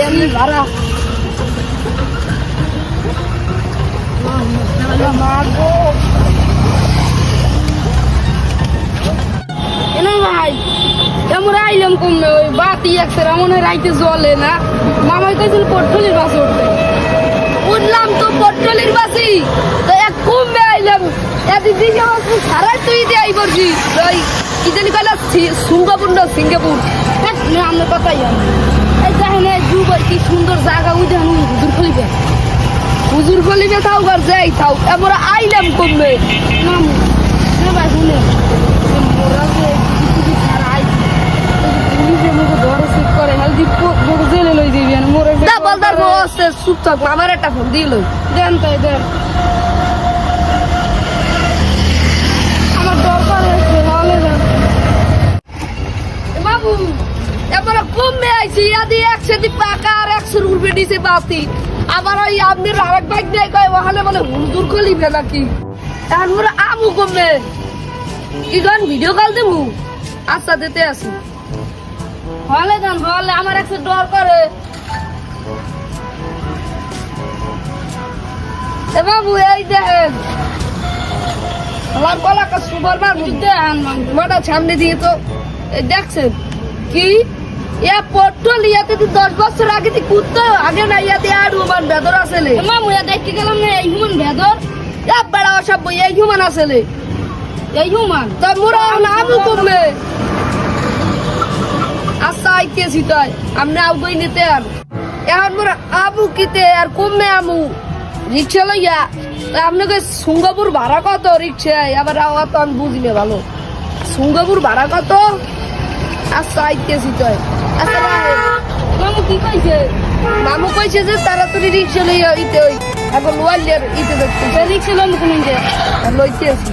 এমনি ভাড়া মাগো এনে ভাই আমরা আইলাম কমে ওই বাতি একসারা মনে হয় রাইতে জ্বলে না মামাই কইছিল পট্টলির বাস উঠতে উঠলাম তো পট্টলির বাসি তো এক কমে আইলাম এদিক দিকে সারা তুই দিয়ে আই করছি ওই কি জানি কইলা সিঙ্গাপুর আমরা কথাই জানি এই দেখেন দুবাই কি সুন্দর জায়গা ওই দেখেন হুজুর খলিফে থাও আর যাই থাও আমরা আইলাম কমে মামু না ভাই শুনে মোরা যে কিছু সারা আইছি পুলিশে মুখে ধরে চেক করে হেলদি পুরো জেলে লই দিবি আর মোরে না বলদার বসে চুপ থাক আমার একটা ফোন দিল দেন তাই দেন আমার দরকার আছে হলে দেন বাবু এবারে কমে আইছি আদি 100 দি পাকা আর 100 রুপে দিছে বাতি আবার ওই আপনি আরেক বাইক দিয়ে কয় ওখানে বলে হুজুর খলিফে নাকি এখন মোরা আমু কমে কি গান ভিডিও কল দেবো আচ্ছা দিতে আসি হলে যান হলে আমার একটু ডর করে এ বাবু এই দেখেন আমার গলা কা সুপার মার মুদ্দে আন মাটা সামনে দিয়ে তো এই দেখছেন কি এ পটল ইয়াতে 10 বছর আগে দি কুত্তা আগে না ইয়াতে আর ওমান বেদর আসলে মামু ইয়া দেখতে গেলাম না এই হুমান বেদর এ বড় সব এই হুমান আসলে এই হুমান তো মোরা নামু কমে আচ্ছা আইতেছি তাই আমরা আউগই নিতে আর এখন মোরা আবু কিতে আর কমে আমু রিক্সা লইয়া আপনাকে সিঙ্গাপুর ভাড়া কত রিক্সায় আবার আওয়াত আমি বুঝিলে ভালো সিঙ্গাপুর ভাড়া কত আচ্ছা আইতেছি তাই আচ্ছা মামু কি কইছে মামু কইছে যে তাড়াতাড়ি রিক্সা লইয়া ইতে ওই এখন লোয়ালের ইতে দেখতে রিক্সা লইলে কোন যে লইতেছি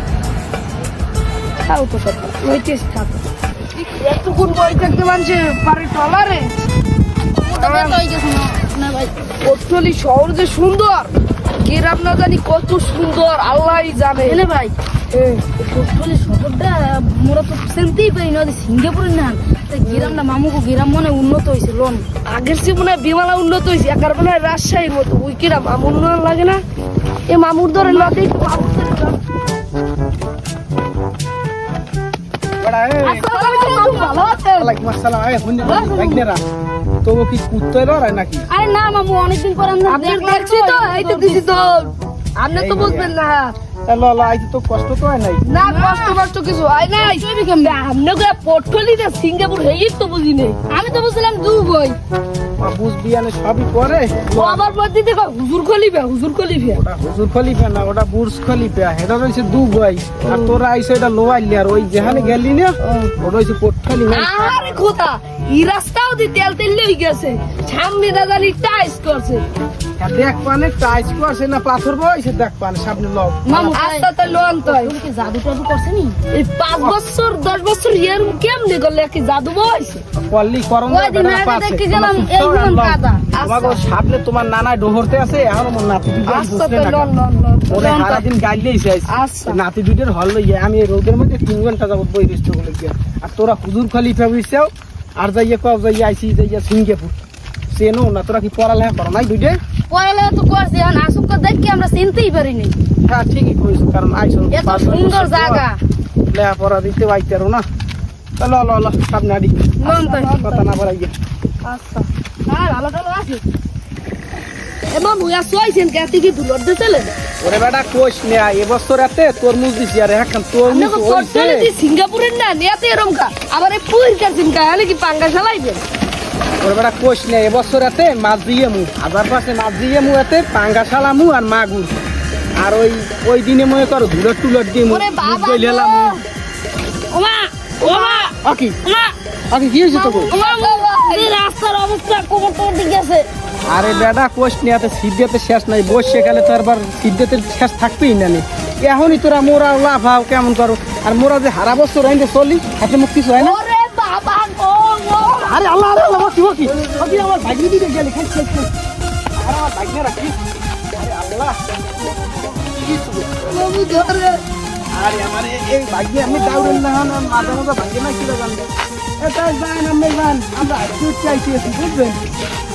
খাও তো সব লইতেছি থাক এতক্ষণ বই থাকতে মানছে পারে টলারে পট্টলি শহর যে সুন্দর গ্রাম না জানি কত সুন্দর আল্লাহই জানে এনে ভাই পট্টলি শহরটা মোরা তো চিনতেই পারি না সিঙ্গাপুরের না গ্রাম না মামুকে গ্রাম মনে উন্নত হয়েছে লোন আগের চেয়ে মনে হয় বিমালা উন্নত হয়েছে একার মনে হয় রাজশাহীর মতো ওই কিরা মামুর উন্নয়ন লাগে না এ মামুর ধরে না দেখি আরে না মামু অনেকদিন পর দেখছি তো এই তো দিছি তো আপনি তো বুঝবেন না তো কষ্ট তো হয় নাই না কষ্ট কিছু হয় নাই আপনি পট্টলিতে সিঙ্গাপুর হেই তো বুঝি নেই আমি তো বুঝলাম দুবাই বুঝবি আনে সবই করে আবার বলতে দেখো হুজুর খলিফা না ওটা বুর্জ খলিফা এটা হইছে দুবাই আর তোরা আইছো এটা লোয়াইলি আর ওই যেখানে গেলি না ওটা হইছে পট্টলি আরে খোদা এই রাস্তাও দি তেল লই গেছে সামনে দাদানি টাইস করছে দেখ পানে টাইস করছে না পাথর বইছে দেখ পানে সামনে লগ মামু আস্তা তো লোন তো কি জাদু টাদু করছে নি এই 5 বছর 10 বছর ইয়ার কেমনে গলে কি জাদু বইছে পল্লী করম না পাছে দেখি গেলাম এই কোন কাদা আমাগো সামনে তোমার নানা ডোহরতে আছে এখন মোর নাতি দুইটা আস্তা তো লোন ওরে সারা দিন গাইলেই যাইছে আচ্ছা নাতি দুইটার হল লইয়া আমি এই রোদের মধ্যে 3 ঘন্টা যাবত বই দিছি বলে কি আর তোরা হুজুর খলিফা হইছাও আর যাইয়া কও যাইয়া আইছি যাইয়া সিঙ্গাপুর সেনো না তোরা কি পড়ালেখা করো নাই দুইটা পড়ালেখা তো করছি এখন আসুক দেখি আমরা চিনতেই পারিনি হ্যাঁ ঠিকই কইছো কারণ আইছো এত সুন্দর জায়গা লেখাপড়া দিতে পাইতারো না ল সামনে আডি কথা না বলাই আচ্ছা হ্যাঁ ভালো ভালো আছে এমা মুয়া সোয়াইছেন কেতি কি দুলর দে চলে ওরে বেটা কোশ না এবছর এতে তরমুজ দিছি আর এখন তরমুজ হইছে সিঙ্গাপুরের না নেতে এরমকা আবার এই পুরকা সিঙ্গা হলে কি পাঙ্গা চালাইবেন ওরে বেটা কোশ না এবছর এতে মাছ দিয়ে মু আবার পাশে মাছ দিয়ে মু এতে পাঙ্গা চালামু আর মাগুর আর ওই দিনে মনে করো ধুলট দিয়ে মু কইলাম ওমা ওকি ওকি কি হইছে তো এই রাস্তার অবস্থা কোমরটা ঠিক আছে আরে বেটা কোশ নিয়াতে সিদ্ধেতে শেষ নাই বস সেখানে তো আবার সিদ্ধেতে শেষ থাকবেই না এখনই তোরা মোরা লাফাও কেমন করো আর মোরা যে হারা বছর আইনে চলি হাতে মুখ কিছু হয় না আরে আল্লাহ কি আমার ভাগ্নি দিতে গেলে খাই আর আমার ভাগ্নে রাখি আরে আল্লাহ আরে আমার এই ভাগ্নে আমি দাউরেন না মাঝে মাঝে ভাগ্নে না কি জানবে এটা জান আমরা আমরা একটু চাইছি বুঝবেন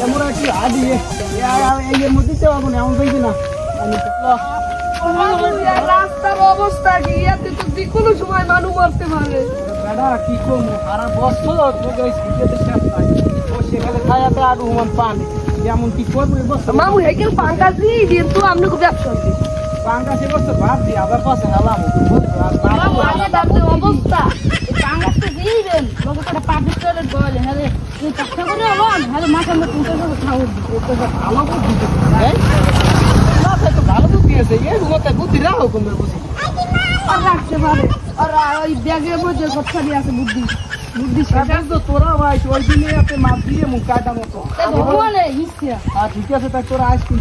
আমরা কি আদি এর মধ্যে তো এখন এমন হইছে না রাস্তার অবস্থা কি ইয়াতে তো যে কোনো সময় মানুষ মরতে পারে দাদা কি করবো সারা বছর তোকে ওই সিটিতে শেষ নাই ও সেখানে খায়াতে আর হুমান পান যেমন কি করবো এই বছর মামু হেকেল পাঙ্কাজ দিয়ে তো আপনি খুব ব্যবসা পাঙ্কা সে বছর ভাব দিই আবার পাশে হেলাম মামু আগে দাঁড়াতে অবস্থা কাঙ্গাসটা দিবেন লোকে একটা পাবলিক টয়লেট বলে হ্যাঁ এই চাকরি করে হন হ্যাঁ মাথা মধ্যে পুঁতে করে খাওয়া ভালো বুদ্ধি না তো ভালো বুদ্ধি আছে এই রুমতে বুদ্ধি রাখো কোন বুদ্ধি আর রাখতে পারে আর ওই ব্যাগের মধ্যে কথা আছে বুদ্ধি বুদ্ধি শেষ তো তোরা ভাই ওই দিনে আপনি মাপ দিয়ে মুখ কাটা মতো ভগবানে হিসা ঠিক আছে তাই তোরা আইসক্রিম